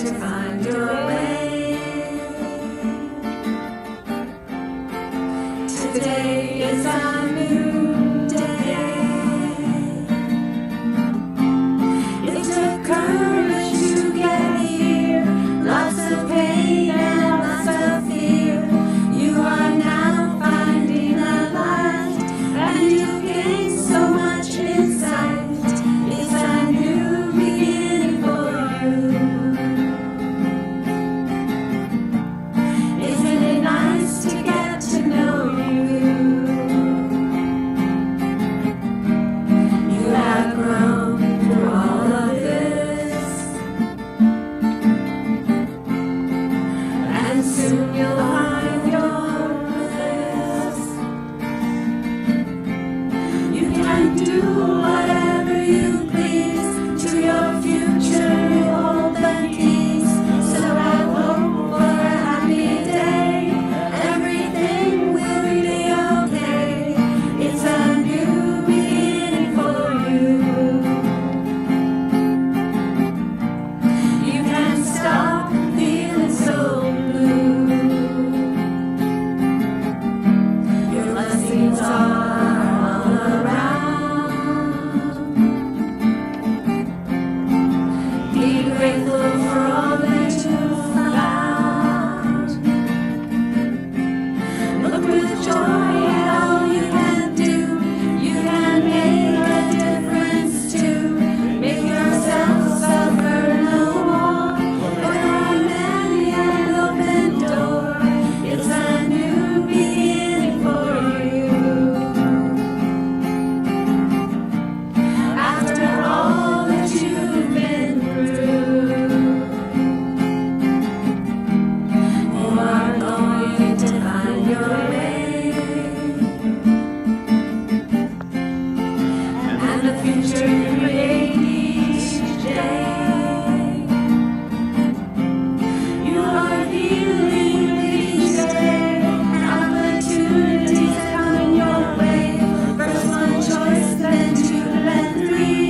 to find your way. Today is a new day. It took courage to get here, lots of pain and lots of fear. You are now finding a light, and you've gained so much insight. It's a new beginning for you. Isn't it nice to get to know you? You have grown through all of this, and soon you'll find your bliss. You can do whatever you please, to your future you hold the keys. So I hope for a happy day, everything will be okay. It's a new beginning for you. You can stop feeling so blue. Your blessings are all around. Be grateful for all that you've found. Look with joy at all you can do. You can make a difference too. Make yourself suffer no more. For a many an open door. It's a new beginning for you. After all that you've been through, you are going to find your way, and the future you create each day. You are healing each day. Opportunities coming your way. First one choice, then two, then three.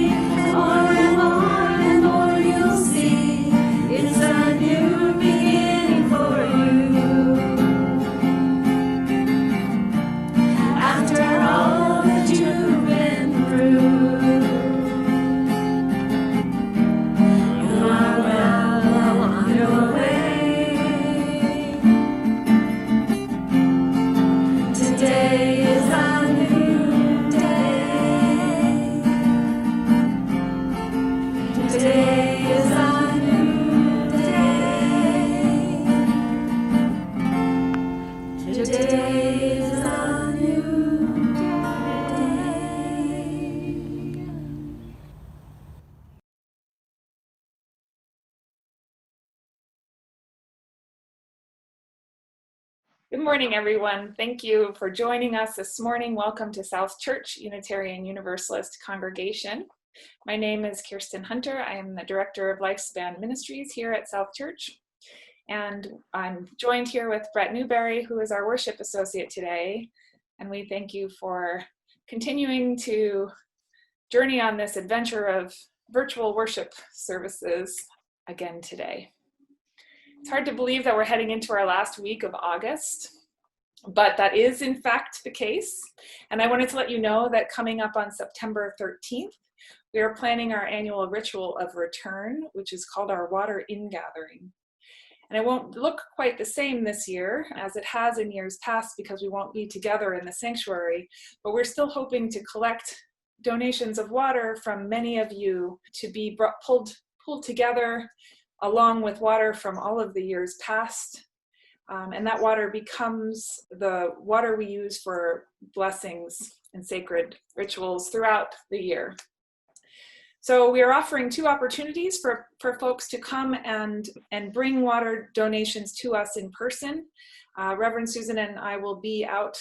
And more you'll see. It's a new beginning for you. After all that you've been through, you are well on your way. Today is a new day. Today is a new day. Today is a new day. Good morning, everyone. Thank you for joining us this morning. Welcome to South Church Unitarian Universalist Congregation. My name is Kirsten Hunter. I am the Director of Lifespan Ministries here at South Church. And I'm joined here with Bret Newbury, who is our worship associate today. And we thank you for continuing to journey on this adventure of virtual worship services again today. It's hard to believe that we're heading into our last week of August, but that is in fact the case. And I wanted to let you know that coming up on September 13th, we are planning our annual ritual of return, which is called our Water Ingathering. And it won't look quite the same this year as it has in years past because we won't be together in the sanctuary, but we're still hoping to collect donations of water from many of you to be pulled together along with water from all of the years past. And that water becomes the water we use for blessings and sacred rituals throughout the year. So we are offering two opportunities for folks to come and bring water donations to us in person. Reverend Susan and I will be out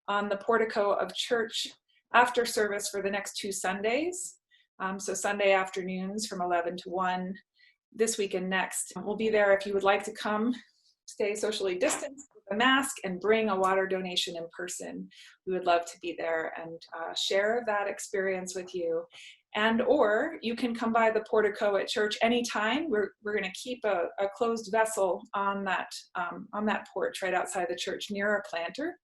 on the portico of church after service for the next 2 Sundays. So Sunday afternoons from 11 to 1 this week and next. We'll be there if you would like to come, stay socially distanced with a mask and bring a water donation in person. We would love to be there and share that experience with you And or you can come by the portico at church anytime. We're going to keep a closed vessel on that porch right outside the church near a planter,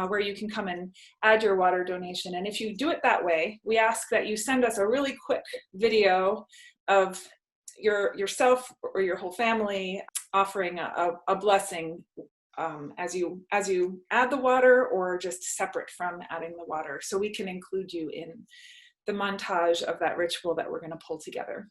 where you can come and add your water donation. And if you do it that way, we ask that you send us a really quick video of yourself or your whole family offering a blessing as you add the water, or just separate from adding the water, so we can include you in the montage of that ritual that we're going to pull together.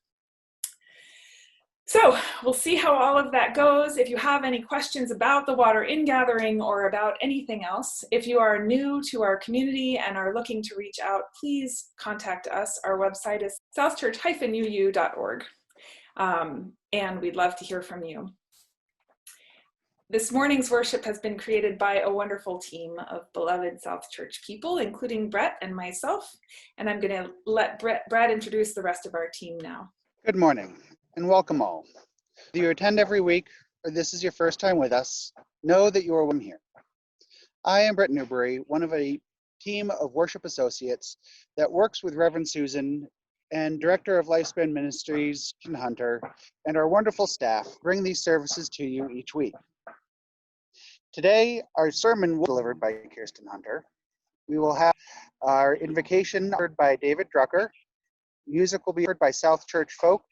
So we'll see how all of that goes. If you have any questions about the water ingathering or about anything else, if you are new to our community and are looking to reach out, please contact us. Our website is southchurch-uu.org, and we'd love to hear from you. This morning's worship has been created by a wonderful team of beloved South Church people, including Bret and myself, and I'm going to let Bret introduce the rest of our team now. Good morning and welcome all. Whether you attend every week or this is your first time with us, know that you are welcome here. I am Bret Newbury, one of a team of worship associates that works with Reverend Susan and Director of Lifespan Ministries, Jen Hunter, and our wonderful staff bring these services to you each week. Today, our sermon will be delivered by Kirsten Hunter. We will have our invocation heard by David Drucker. Music will be heard by South Church Folk,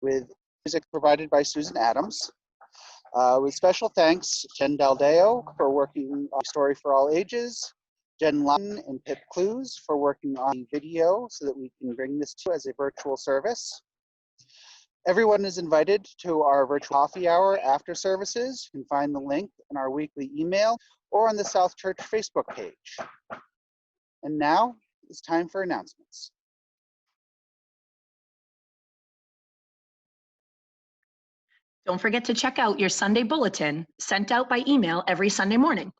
with music provided by Susan Adams. With special thanks, Jen Del Deo for working on Story for All Ages, Jen Lyon and Pip Clews for working on video so that we can bring this to you as a virtual service. Everyone is invited to our virtual coffee hour after services. You can find the link in our weekly email or on the South Church Facebook page. And now it's time for announcements. Don't forget to check out your Sunday bulletin sent out by email every Sunday morning.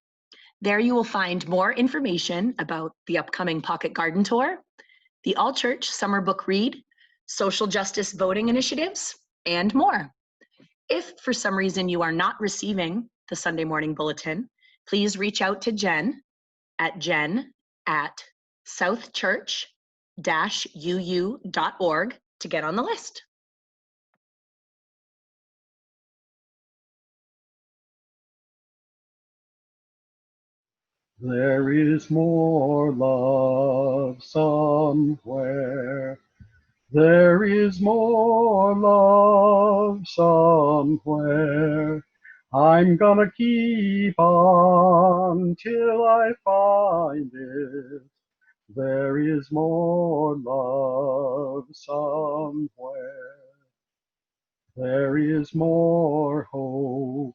There you will find more information about the upcoming Pocket Garden Tour, the All Church Summer Book Read, social justice voting initiatives, and more. If for some reason you are not receiving the Sunday morning bulletin, please reach out to Jen at southchurch-uu.org to get on the list. There is more love somewhere. There is more love somewhere. I'm gonna keep on till I find it. There is more love somewhere. There is more hope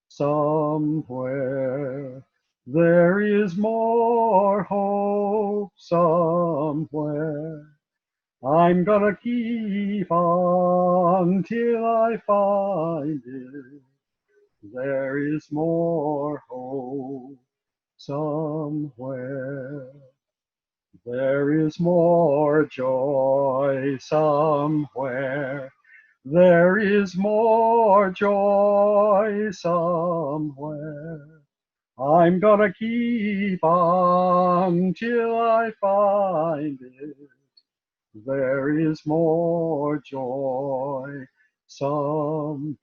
somewhere. There is more hope somewhere. I'm gonna keep on till I find it. There is more hope somewhere. There is more joy somewhere. There is more joy somewhere. I'm gonna keep on till I find it. There is more joy somewhere.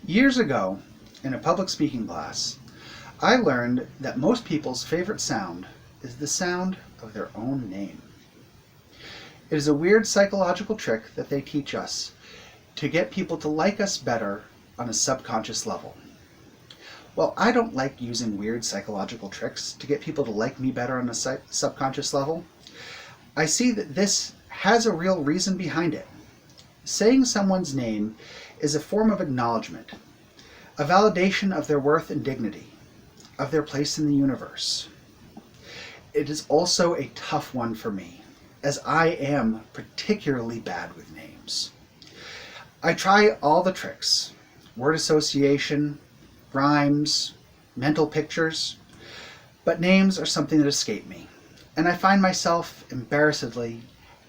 Years ago, in a public speaking class, I learned that most people's favorite sound is the sound of their own name. It is a weird psychological trick that they teach us to get people to like us better on a subconscious level. Well, I don't like using weird psychological tricks to get people to like me better on a subconscious level. I see that this has a real reason behind it. Saying someone's name is a form of acknowledgement, a validation of their worth and dignity, of their place in the universe. It is also a tough one for me, as I am particularly bad with names. I try all the tricks, word association, rhymes, mental pictures, but names are something that escape me, and I find myself embarrassedly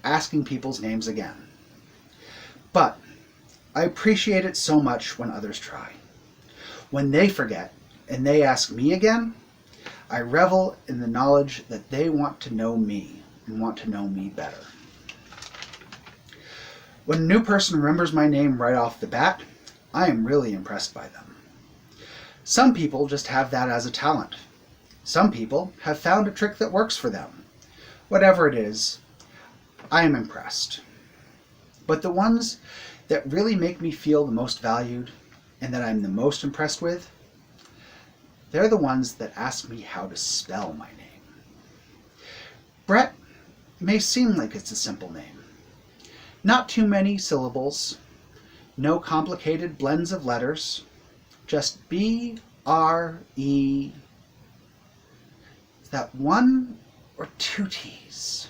asking people's names again. But I appreciate it so much when others try. When they forget and they ask me again, I revel in the knowledge that they want to know me and want to know me better. When a new person remembers my name right off the bat, I am really impressed by them. Some people just have that as a talent. Some people have found a trick that works for them. Whatever it is, I am impressed. But the ones that really make me feel the most valued and that I'm the most impressed with, they're the ones that ask me how to spell my name. Bret may seem like it's a simple name. Not too many syllables, no complicated blends of letters, just B-R-E. Is that one or two T's?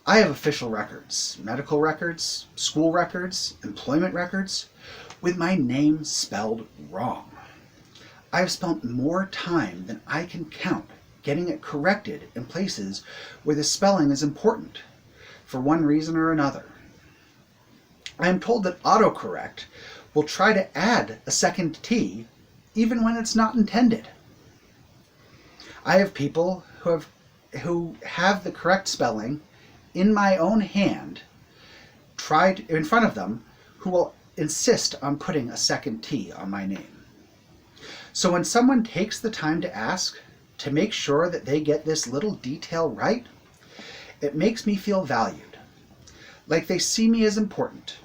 I have official records, medical records, school records, employment records, with my name spelled wrong. I have spent more time than I can count getting it corrected in places where the spelling is important, for one reason or another. I am told that autocorrect will try to add a second T even when it's not intended. I have people who have the correct spelling in my own hand tried in front of them who will insist on putting a second T on my name. So when someone takes the time to ask to make sure that they get this little detail right, it makes me feel valued, like they see me as important,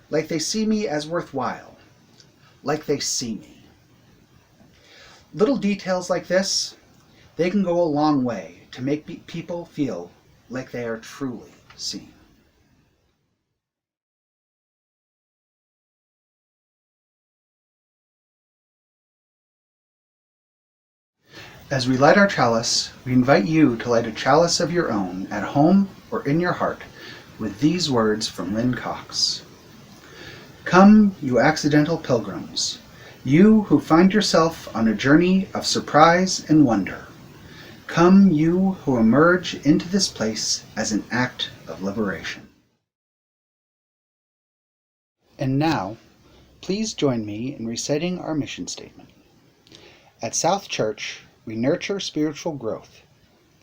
like they see me as worthwhile, like they see me. Little details like this, they can go a long way to make people feel like they are truly seen. As we light our chalice, we invite you to light a chalice of your own at home or in your heart with these words from Lynn Cox. Come, you accidental pilgrims, you who find yourself on a journey of surprise and wonder. Come, you who emerge into this place as an act of liberation. And now, please join me in reciting our mission statement. At South Church, we nurture spiritual growth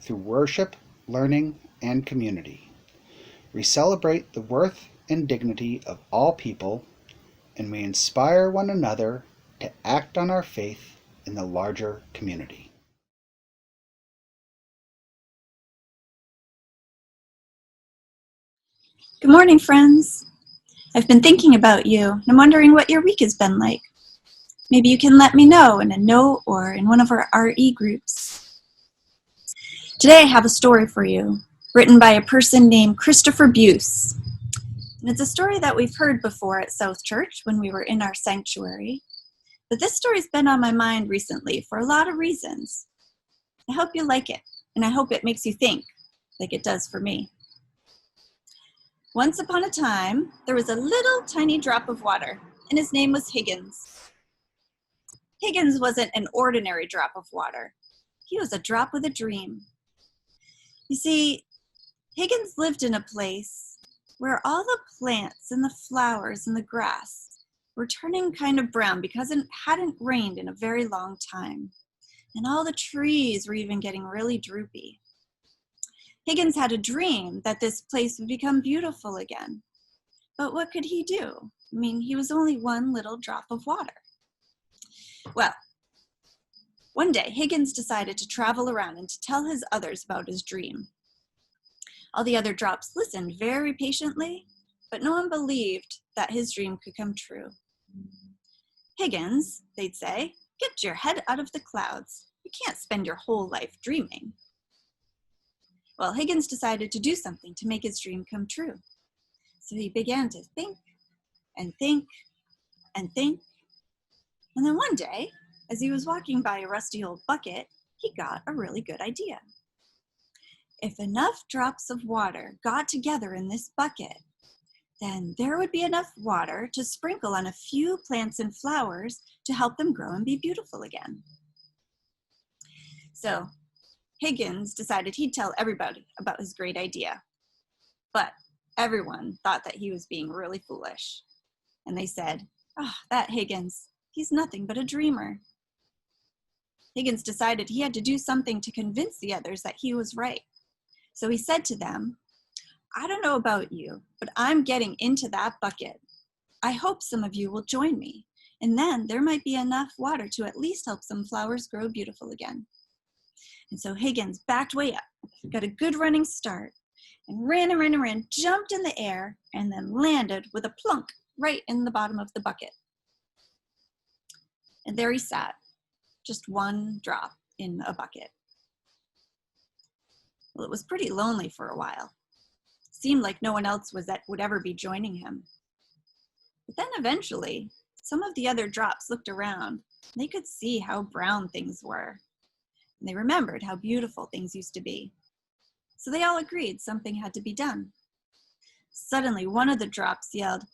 through worship, learning, and community. We celebrate the worth and dignity of all people, and we inspire one another to act on our faith in the larger community. Good morning, friends. I've been thinking about you, and I'm wondering what your week has been like. Maybe you can let me know in a note or in one of our RE groups. Today I have a story for you, written by a person named C.Buice. And it's a story that we've heard before at South Church when we were in our sanctuary. But this story's been on my mind recently for a lot of reasons. I hope you like it, and I hope it makes you think, like it does for me. Once upon a time, there was a little tiny drop of water, and his name was Higgins. Higgins wasn't an ordinary drop of water. He was a drop with a dream. You see, Higgins lived in a place where all the plants and the flowers and the grass were turning kind of brown because it hadn't rained in a very long time. And all the trees were even getting really droopy. Higgins had a dream that this place would become beautiful again. But what could he do? I mean, he was only one little drop of water. Well, one day, Higgins decided to travel around and to tell his others about his dream. All the other drops listened very patiently, but no one believed that his dream could come true. Higgins, they'd say, get your head out of the clouds. You can't spend your whole life dreaming. Well, Higgins decided to do something to make his dream come true. So he began to think and think and think. And then one day, as he was walking by a rusty old bucket, he got a really good idea. If enough drops of water got together in this bucket, then there would be enough water to sprinkle on a few plants and flowers to help them grow and be beautiful again. So Higgins decided he'd tell everybody about his great idea. But everyone thought that he was being really foolish. And they said, that Higgins, he's nothing but a dreamer. Higgins decided he had to do something to convince the others that he was right. So he said to them, I don't know about you, but I'm getting into that bucket. I hope some of you will join me, and then there might be enough water to at least help some flowers grow beautiful again. And so Higgins backed way up, got a good running start, and ran, jumped in the air, and then landed with a plunk right in the bottom of the bucket. And there he sat, just one drop in a bucket. Well, it was pretty lonely for a while. Seemed like no one else would ever be joining him. But then eventually, some of the other drops looked around. They could see how brown things were. And they remembered how beautiful things used to be. So they all agreed something had to be done. Suddenly, one of the drops yelled,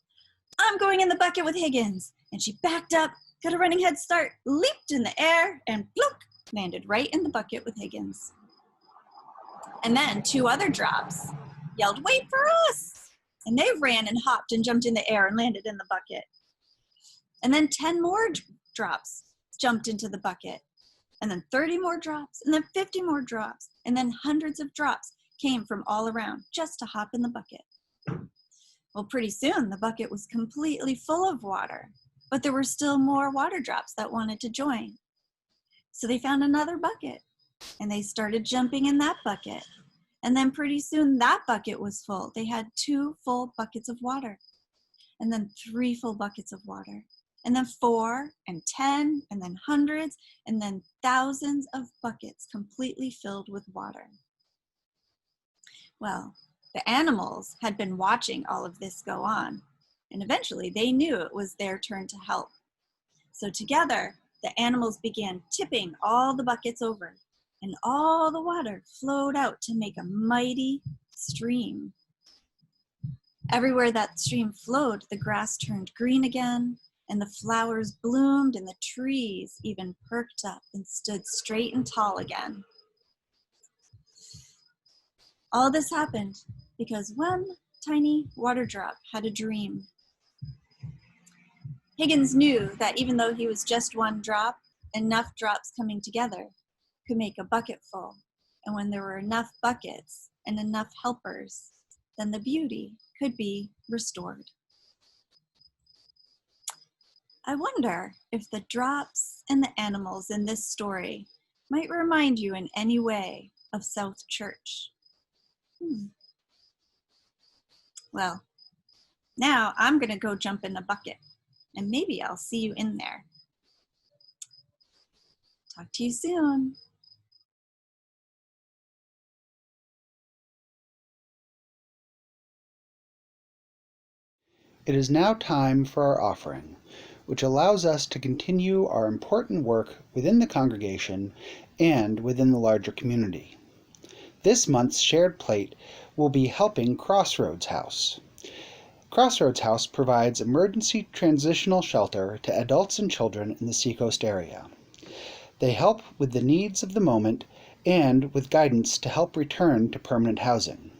I'm going in the bucket with Higgins. And she backed up, got a running head start, leaped in the air, and plunk, landed right in the bucket with Higgins. And then two other drops yelled, wait for us! And they ran and hopped and jumped in the air and landed in the bucket. And then 10 more drops jumped into the bucket. And then 30 more drops, and then 50 more drops, and then hundreds of drops came from all around just to hop in the bucket. Well, pretty soon the bucket was completely full of water, but there were still more water drops that wanted to join. So they found another bucket, and they started jumping in that bucket. And then pretty soon that bucket was full. They had 2 full buckets of water, and then 3 full buckets of water, and then 4 and 10, and then hundreds, and then thousands of buckets completely filled with water. Well, the animals had been watching all of this go on, and eventually they knew it was their turn to help. So together, the animals began tipping all the buckets over, and all the water flowed out to make a mighty stream. Everywhere that stream flowed, the grass turned green again, and the flowers bloomed, and the trees even perked up and stood straight and tall again. All this happened because one tiny water drop had a dream. Higgins knew that even though he was just one drop, enough drops coming together could make a bucket full. And when there were enough buckets and enough helpers, then the beauty could be restored. I wonder if the drops and the animals in this story might remind you in any way of South Church. Well, now I'm going to go jump in the bucket, and maybe I'll see you in there. Talk to you soon. It is now time for our offering, which allows us to continue our important work within the congregation and within the larger community. This month's shared plate will be helping Crossroads House. Crossroads House provides emergency transitional shelter to adults and children in the Seacoast area. They help with the needs of the moment and with guidance to help return to permanent housing.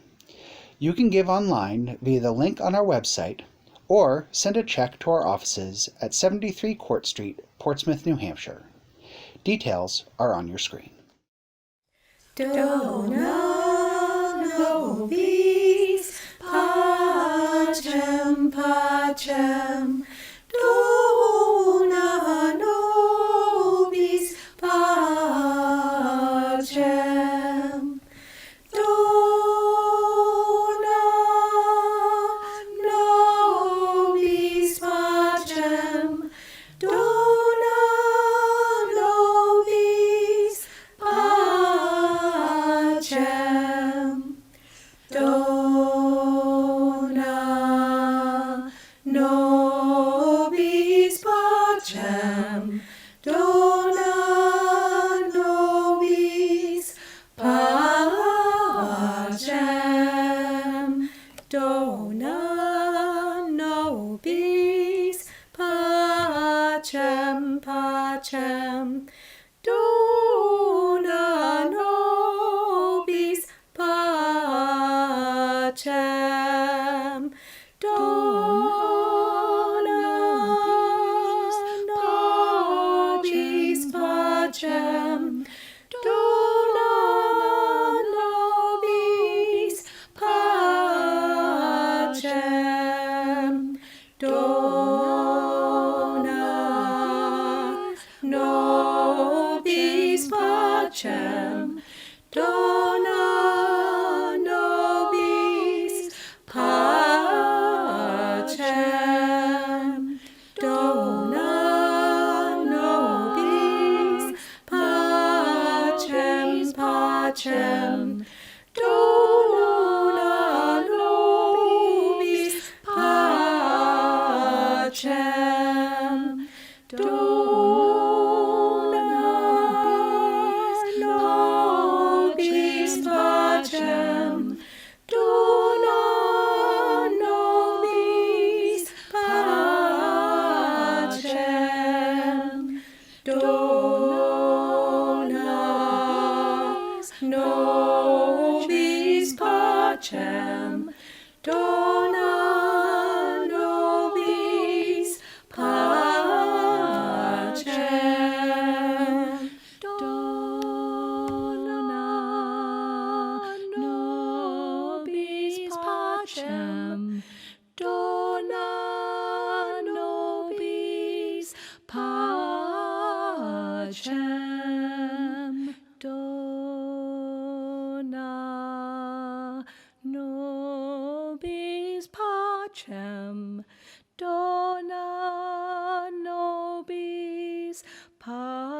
You can give online via the link on our website, or send a check to our offices at 73 Court Street, Portsmouth, New Hampshire. Details are on your screen. Dona, Nobis, Pacem. Pacem, pacem, Dona nobis pacem. Dona nobis pacem. Dona nobis pacem. Dona nobis pacem. Dona nobis pacem. Dona nobis pacem, pacem. Dona nobis pacem. Dona nobis pacem. Dona nobis pacem. Dona nobis pacem. Dona nobis pacem. Dona nobis pacem, pacem. Dona nobis pacem. Dona nobis pacem. Dona nobis pacem. Dona nobis pacem. Dona nobis pacem. Dona nobis pacem. Dona nobis pacem. Dona nobis pacem. Dona nobis pacem.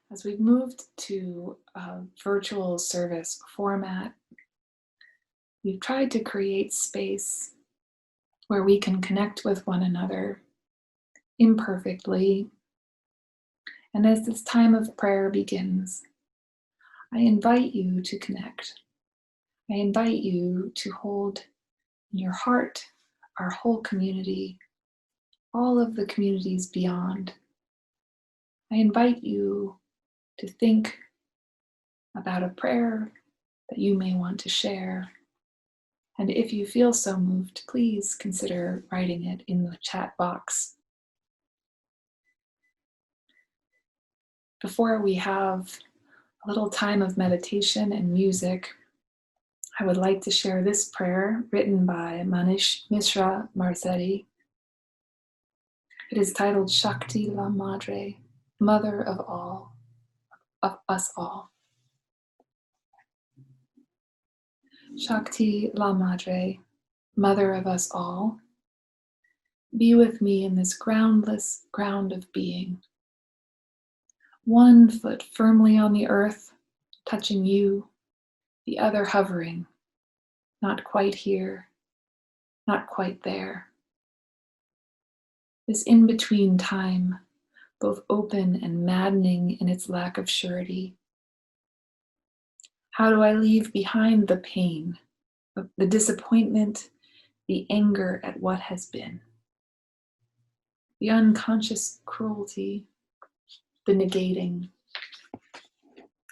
As we've moved to a virtual service format, we've tried to create space where we can connect with one another imperfectly. And as this time of prayer begins, I invite you to connect. I invite you to hold in your heart our whole community, all of the communities beyond. I invite you to think about a prayer that you may want to share. And if you feel so moved, please consider writing it in the chat box. Before we have a little time of meditation and music, I would like to share this prayer written by Manish Mishra Marzetti. It is titled Shakti La Madre, Mother of all, of us all. Shakti La Madre, Mother of us all, be with me in this groundless ground of being. One foot firmly on the earth, touching you, the other hovering, not quite here, not quite there. This in-between time, both open and maddening in its lack of surety. How do I leave behind the pain, the disappointment, the anger at what has been? The unconscious cruelty, the negating,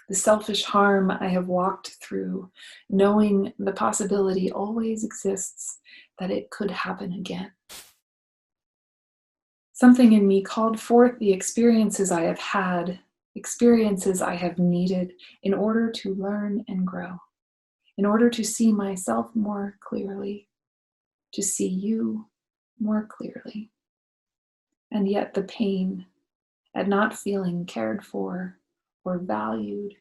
the selfish harm I have walked through, knowing the possibility always exists that it could happen again. Something in me called forth the experiences I have had, experiences I have needed in order to learn and grow, in order to see myself more clearly, to see you more clearly. And yet the pain at not feeling cared for or valued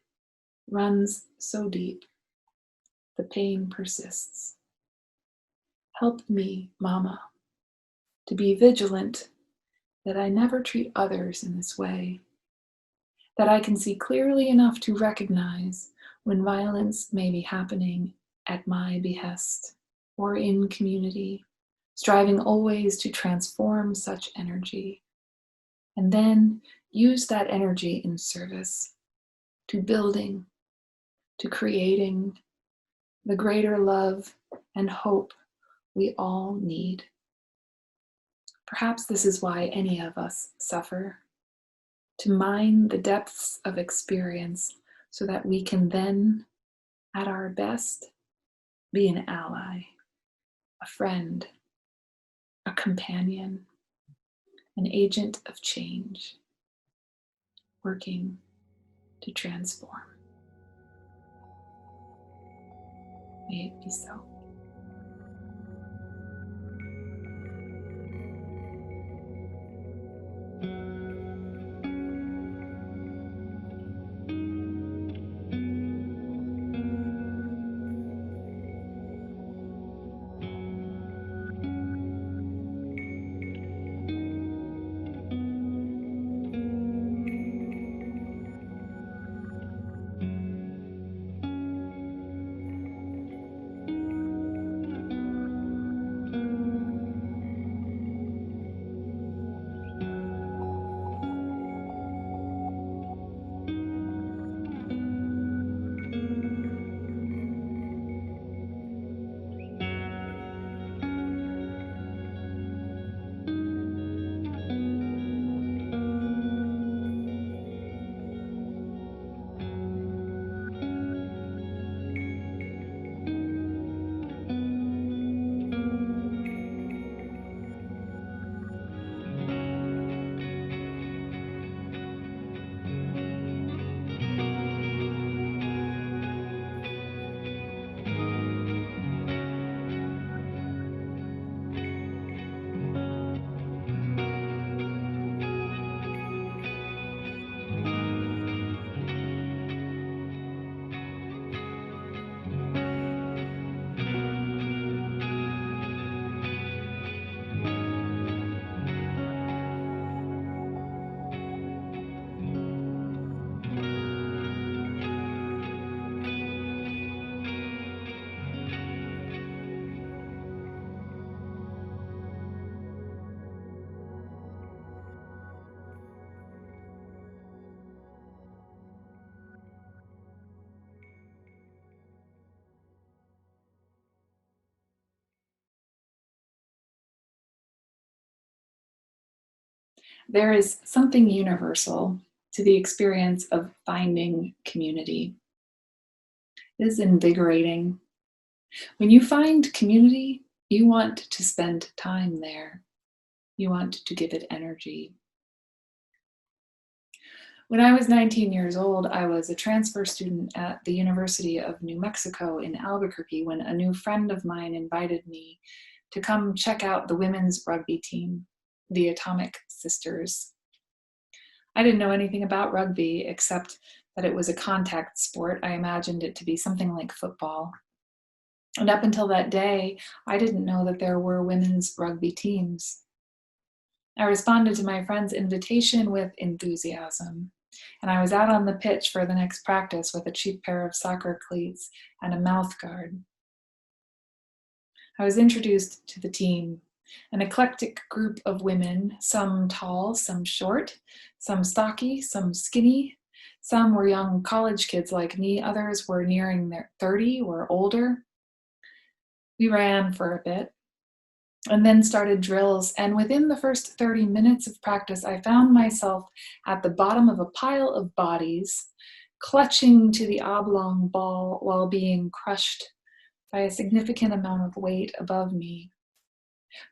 runs so deep. The pain persists. Help me, Mama, to be vigilant that I never treat others in this way, that I can see clearly enough to recognize when violence may be happening at my behest or in community, striving always to transform such energy, and then use that energy in service to building, to creating the greater love and hope we all need. Perhaps this is why any of us suffer, to mine the depths of experience so that we can then, at our best, be an ally, a friend, a companion, an agent of change, working to transform. May it be so. There is something universal to the experience of finding community. It is invigorating. When you find community, you want to spend time there. You want to give it energy. When I was 19 years old, I was a transfer student at the University of New Mexico in Albuquerque when a new friend of mine invited me to come check out the women's rugby team, the Atomic Sisters. I didn't know anything about rugby except that it was a contact sport. I imagined it to be something like football. And up until that day, I didn't know that there were women's rugby teams. I responded to my friend's invitation with enthusiasm, and I was out on the pitch for the next practice with a cheap pair of soccer cleats and a mouth guard. I was introduced to the team, an eclectic group of women, some tall, some short, some stocky, some skinny. Some were young college kids like me, others were nearing their 30 or older. We ran for a bit and then started drills, and within the first 30 minutes of practice, I found myself at the bottom of a pile of bodies, clutching to the oblong ball while being crushed by a significant amount of weight above me.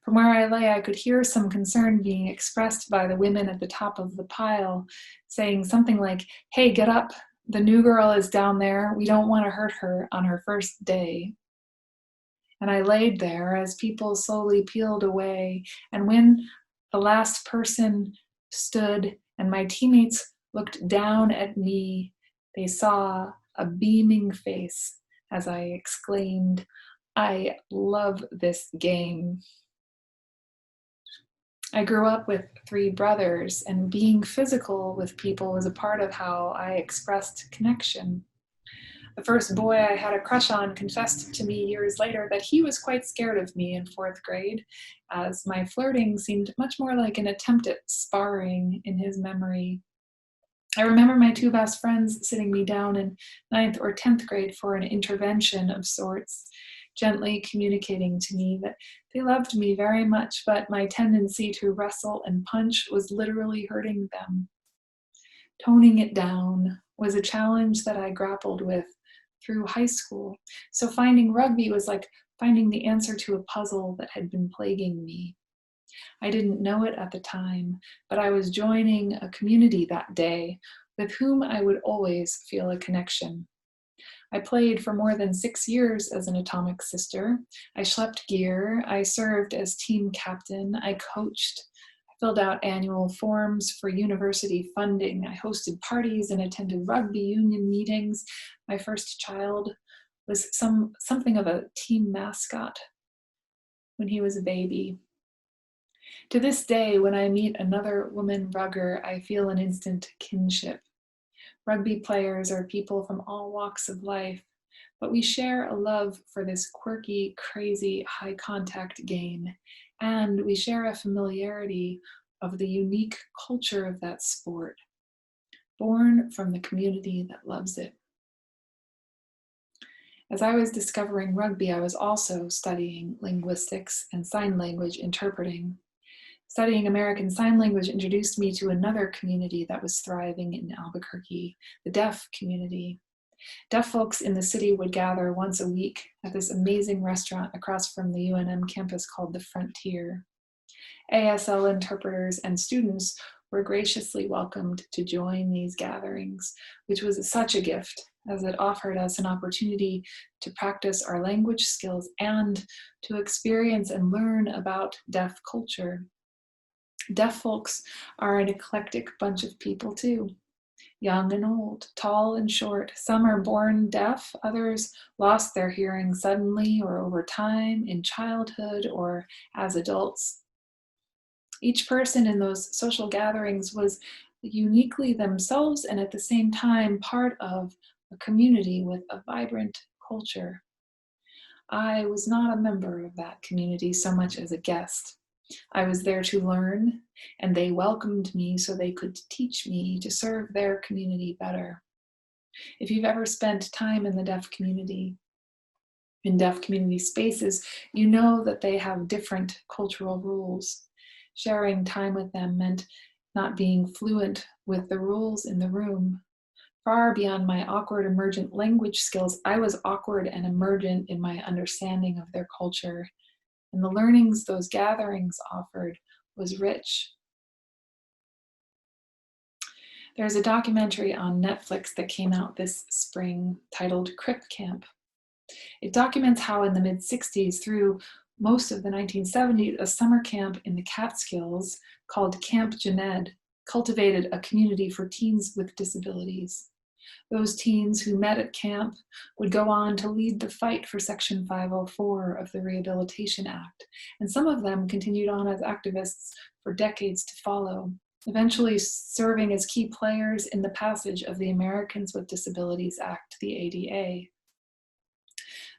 From where I lay, I could hear some concern being expressed by the women at the top of the pile, saying something like, "Hey, get up. The new girl is down there. We don't want to hurt her on her first day." And I laid there as people slowly peeled away. And when the last person stood and my teammates looked down at me, they saw a beaming face as I exclaimed, "I love this game." I grew up with 3 brothers, and being physical with people was a part of how I expressed connection. The first boy I had a crush on confessed to me years later that he was quite scared of me in 4th grade, as my flirting seemed much more like an attempt at sparring in his memory. I remember my 2 best friends sitting me down in 9th or 10th grade for an intervention of sorts, gently communicating to me that they loved me very much, but my tendency to wrestle and punch was literally hurting them. Toning it down was a challenge that I grappled with through high school, so finding rugby was like finding the answer to a puzzle that had been plaguing me. I didn't know it at the time, but I was joining a community that day with whom I would always feel a connection. I played for more than 6 years as an Atomic Sister. I schlepped gear, I served as team captain, I coached, I filled out annual forms for university funding, I hosted parties and attended rugby union meetings. My first child was something of a team mascot when he was a baby. To this day, when I meet another woman rugger, I feel an instant kinship. Rugby players are people from all walks of life, but we share a love for this quirky, crazy, high-contact game, and we share a familiarity of the unique culture of that sport, born from the community that loves it. As I was discovering rugby, I was also studying linguistics and sign language interpreting. Studying American Sign Language introduced me to another community that was thriving in Albuquerque, the deaf community. Deaf folks in the city would gather once a week at this amazing restaurant across from the UNM campus called the Frontier. ASL interpreters and students were graciously welcomed to join these gatherings, which was such a gift, as it offered us an opportunity to practice our language skills and to experience and learn about deaf culture. Deaf folks are an eclectic bunch of people too, young and old, tall and short. Some are born deaf, others lost their hearing suddenly or over time in childhood or as adults. Each person in those social gatherings was uniquely themselves and at the same time part of a community with a vibrant culture. I was not a member of that community so much as a guest. I was there to learn, and they welcomed me so they could teach me to serve their community better. If you've ever spent time in the deaf community, in deaf community spaces, you know that they have different cultural rules. Sharing time with them meant not being fluent with the rules in the room. Far beyond my awkward emergent language skills, I was awkward and emergent in my understanding of their culture. And the learnings those gatherings offered was rich. There's a documentary on Netflix that came out this spring titled Crip Camp. It documents how in the mid-60s through most of the 1970s, a summer camp in the Catskills called Camp Jened cultivated a community for teens with disabilities. Those teens who met at camp would go on to lead the fight for Section 504 of the Rehabilitation Act, and some of them continued on as activists for decades to follow, eventually serving as key players in the passage of the Americans with Disabilities Act, the ADA.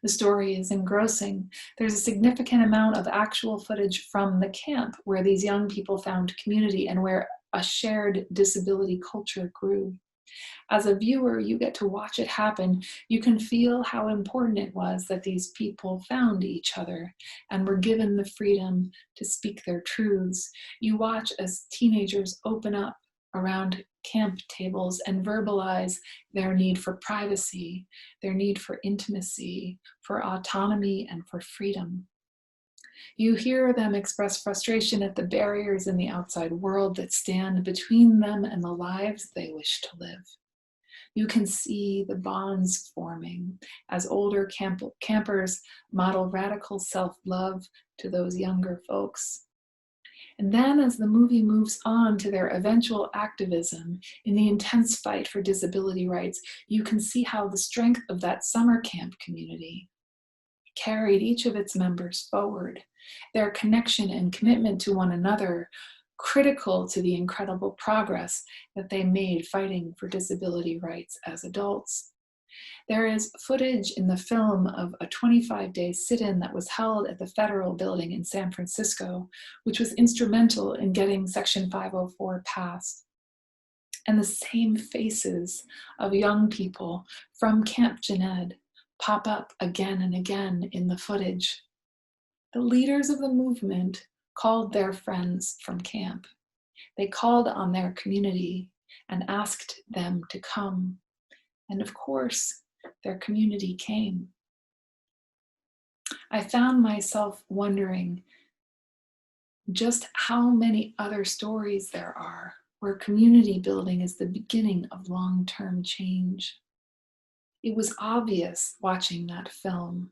The story is engrossing. There's a significant amount of actual footage from the camp where these young people found community and where a shared disability culture grew. As a viewer, you get to watch it happen. You can feel how important it was that these people found each other and were given the freedom to speak their truths. You watch as teenagers open up around camp tables and verbalize their need for privacy, their need for intimacy, for autonomy, and for freedom. You hear them express frustration at the barriers in the outside world that stand between them and the lives they wish to live. You can see the bonds forming as older campers model radical self-love to those younger folks. And then as the movie moves on to their eventual activism in the intense fight for disability rights, you can see how the strength of that summer camp community carried each of its members forward, their connection and commitment to one another critical to the incredible progress that they made fighting for disability rights as adults. There is footage in the film of a 25-day sit-in that was held at the Federal Building in San Francisco, which was instrumental in getting Section 504 passed. And the same faces of young people from Camp Jened pop up again and again in the footage. The leaders of the movement called their friends from camp. They called on their community and asked them to come. And of course, their community came. I found myself wondering just how many other stories there are where community building is the beginning of long-term change. It was obvious watching that film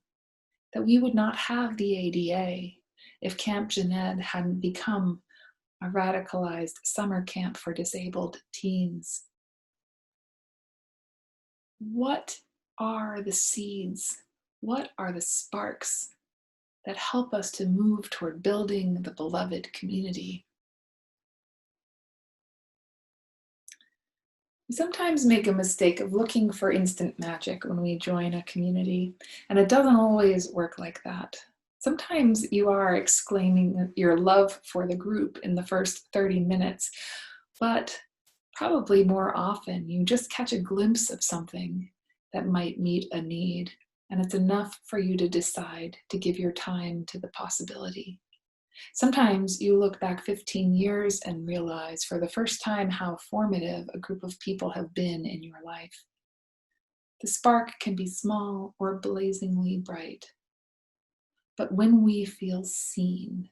that we would not have the ADA if Camp Jened hadn't become a radicalized summer camp for disabled teens. What are the seeds? What are the sparks that help us to move toward building the beloved community? We sometimes make a mistake of looking for instant magic when we join a community, and it doesn't always work like that. Sometimes you are exclaiming your love for the group in the first 30 minutes, but probably more often you just catch a glimpse of something that might meet a need, and it's enough for you to decide to give your time to the possibility. Sometimes you look back 15 years and realize for the first time how formative a group of people have been in your life. The spark can be small or blazingly bright. But when we feel seen,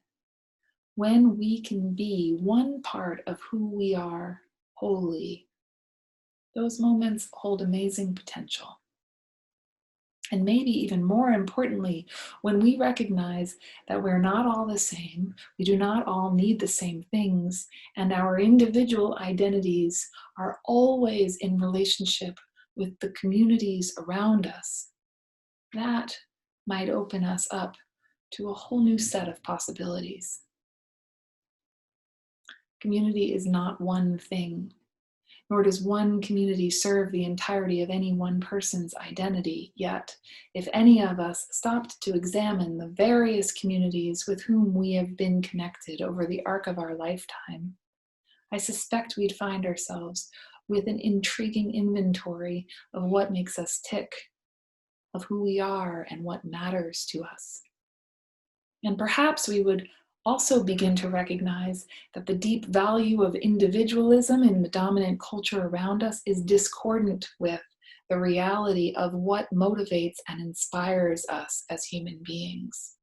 when we can be one part of who we are wholly, those moments hold amazing potential. And maybe even more importantly, when we recognize that we're not all the same, we do not all need the same things, and our individual identities are always in relationship with the communities around us, that might open us up to a whole new set of possibilities. Community is not one thing, nor does one community serve the entirety of any one person's identity. Yet, if any of us stopped to examine the various communities with whom we have been connected over the arc of our lifetime, I suspect we'd find ourselves with an intriguing inventory of what makes us tick, of who we are and what matters to us. And perhaps we would also begin to recognize that the deep value of individualism in the dominant culture around us is discordant with the reality of what motivates and inspires us as human beings.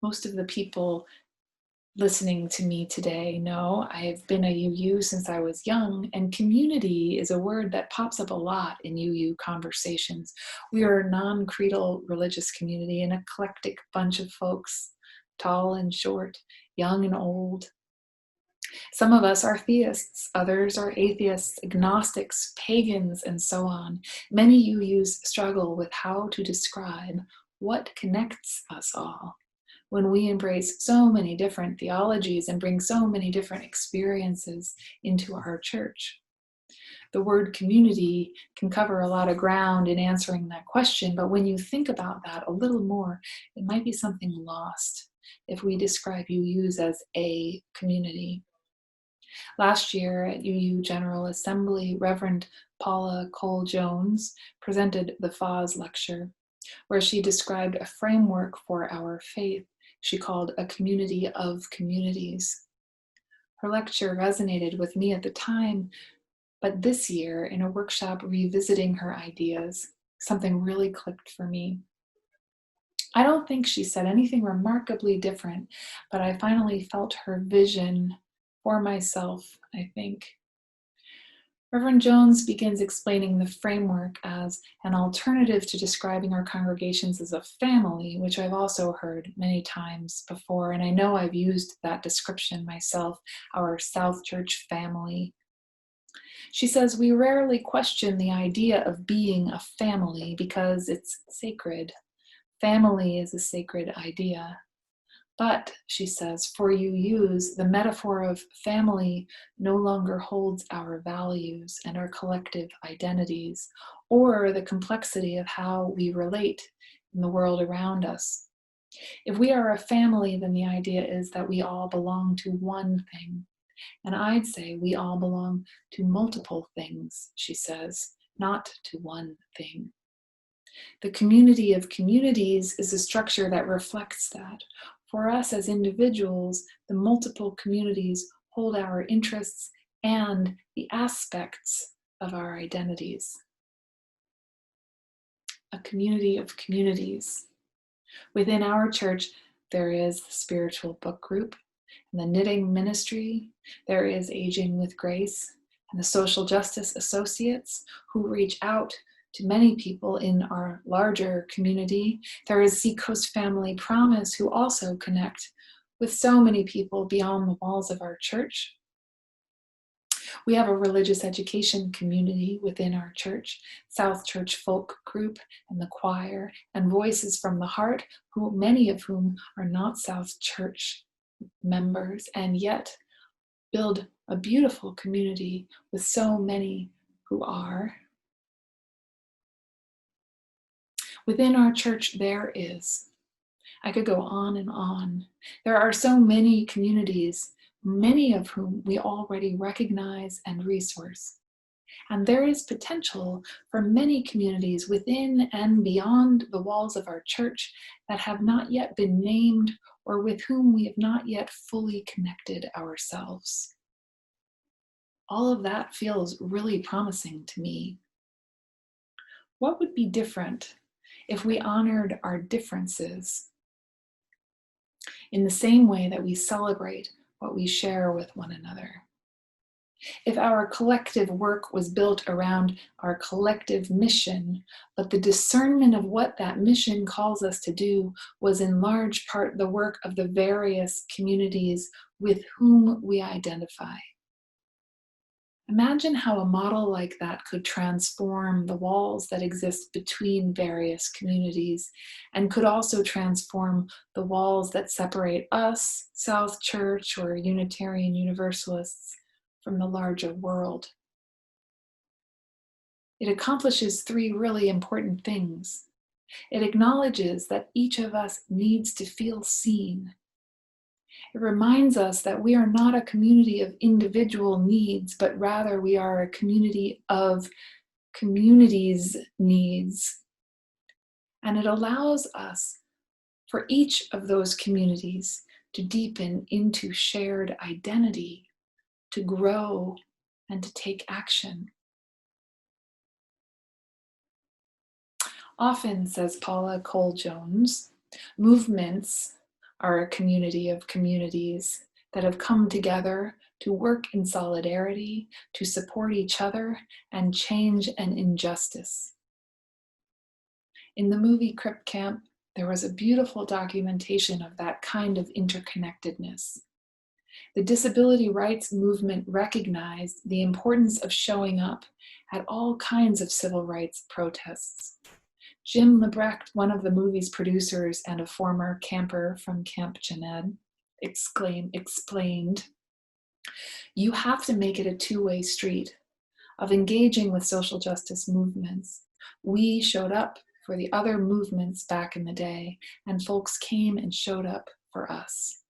Most of the people listening to me today know I have been a UU since I was young, and community is a word that pops up a lot in UU conversations. We are a non-creedal religious community, an eclectic bunch of folks, tall and short, young and old. Some of us are theists, others are atheists, agnostics, pagans, and so on. Many UUs struggle with how to describe what connects us all when we embrace so many different theologies and bring so many different experiences into our church. The word community can cover a lot of ground in answering that question, but when you think about that a little more, it might be something lost if we describe UUs as a community. Last year at UU General Assembly, Reverend Paula Cole-Jones presented the FOS lecture, where she described a framework for our faith she called a community of communities. Her lecture resonated with me at the time, but this year, in a workshop revisiting her ideas, something really clicked for me. I don't think she said anything remarkably different, but I finally felt her vision for myself, I think. Reverend Jones begins explaining the framework as an alternative to describing our congregations as a family, which I've also heard many times before, and I know I've used that description myself, our South Church family. She says, we rarely question the idea of being a family because it's sacred. Family is a sacred idea. But, she says, for you use, the metaphor of family no longer holds our values and our collective identities, or the complexity of how we relate in the world around us. If we are a family, then the idea is that we all belong to one thing. And I'd say we all belong to multiple things, she says, not to one thing. The community of communities is a structure that reflects that. For us as individuals, the multiple communities hold our interests and the aspects of our identities. A community of communities. Within our church, there is the spiritual book group and the knitting ministry. There is Aging with Grace and the social justice associates who reach out to many people in our larger community. There is C.Buice Family Promise who also connect with so many people beyond the walls of our church. We have a religious education community within our church, South Church Folk Group and the choir, and Voices from the Heart, many of whom are not South Church members, and yet build a beautiful community with so many who are. Within our church, there is. I could go on and on. There are so many communities, many of whom we already recognize and resource. And there is potential for many communities within and beyond the walls of our church that have not yet been named or with whom we have not yet fully connected ourselves. All of that feels really promising to me. What would be different if we honored our differences in the same way that we celebrate what we share with one another? If our collective work was built around our collective mission, but the discernment of what that mission calls us to do was in large part the work of the various communities with whom we identify. Imagine how a model like that could transform the walls that exist between various communities and could also transform the walls that separate us, South Church or Unitarian Universalists, from the larger world. It accomplishes three really important things. It acknowledges that each of us needs to feel seen. It reminds us that we are not a community of individual needs, but rather we are a community of communities' needs. And it allows us, for each of those communities, to deepen into shared identity, to grow, and to take action. Often, says Paula Cole-Jones, movements are a community of communities that have come together to work in solidarity, to support each other, and change an injustice. In the movie Crip Camp, there was a beautiful documentation of that kind of interconnectedness. The disability rights movement recognized the importance of showing up at all kinds of civil rights protests. Jim Lebrecht, one of the movie's producers and a former camper from Camp Jened, explained, "You have to make it a two-way street of engaging with social justice movements. We showed up for the other movements back in the day, and folks came and showed up for us."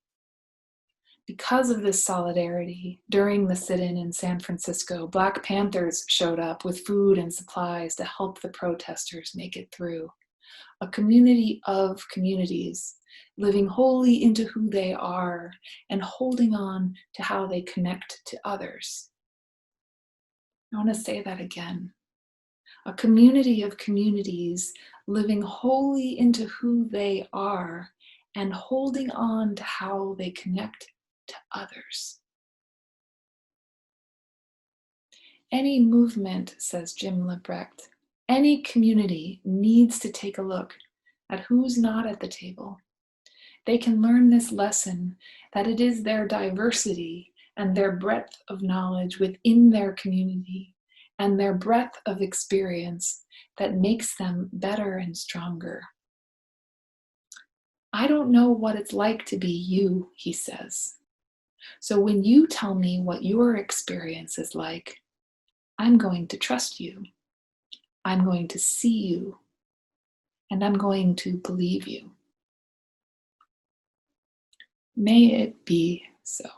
Because of this solidarity, during the sit-in in San Francisco, Black Panthers showed up with food and supplies to help the protesters make it through. A community of communities, living wholly into who they are and holding on to how they connect to others. I want to say that again. A community of communities living wholly into who they are and holding on to how they connect to others. Any movement, says Jim Lebrecht, any community needs to take a look at who's not at the table. They can learn this lesson that it is their diversity and their breadth of knowledge within their community and their breadth of experience that makes them better and stronger. I don't know what it's like to be you, he says. So when you tell me what your experience is like, I'm going to trust you. I'm going to see you. And I'm going to believe you. May it be so.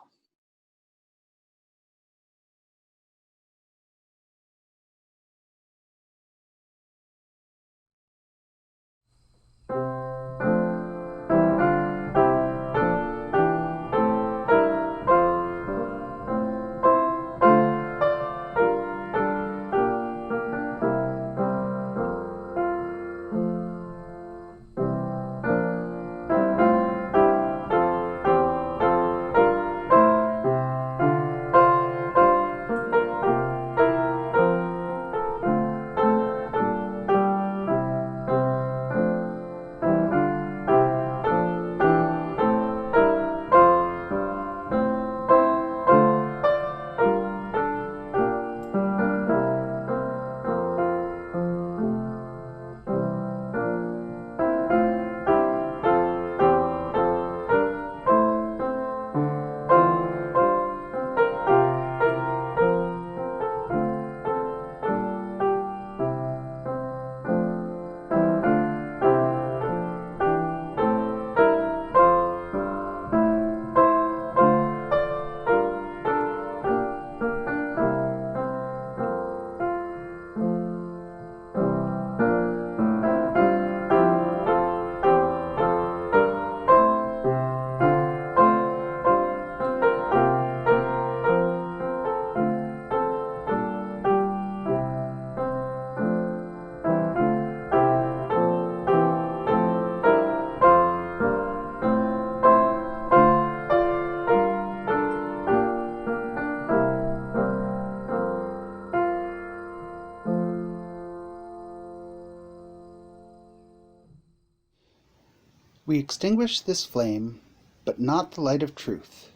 We extinguish this flame, but not the light of truth,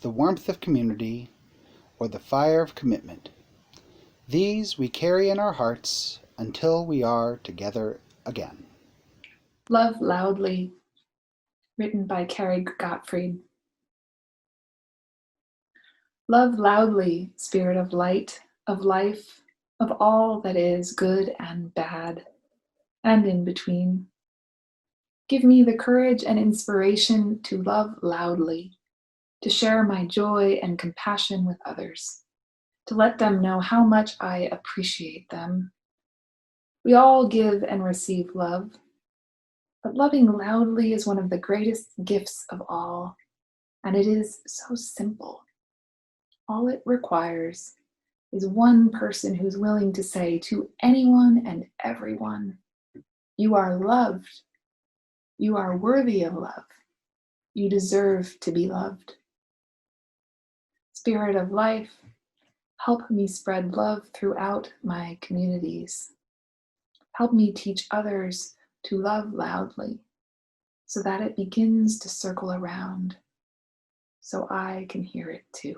the warmth of community, or the fire of commitment. These we carry in our hearts until we are together again. Love Loudly, written by Carrie Gottfried. Love loudly, spirit of light, of life, of all that is good and bad, and in between. Give me the courage and inspiration to love loudly, to share my joy and compassion with others, to let them know how much I appreciate them. We all give and receive love, but loving loudly is one of the greatest gifts of all, and it is so simple. All it requires is one person who's willing to say to anyone and everyone, you are loved. You are worthy of love. You deserve to be loved. Spirit of life, help me spread love throughout my communities. Help me teach others to love loudly so that it begins to circle around so I can hear it too.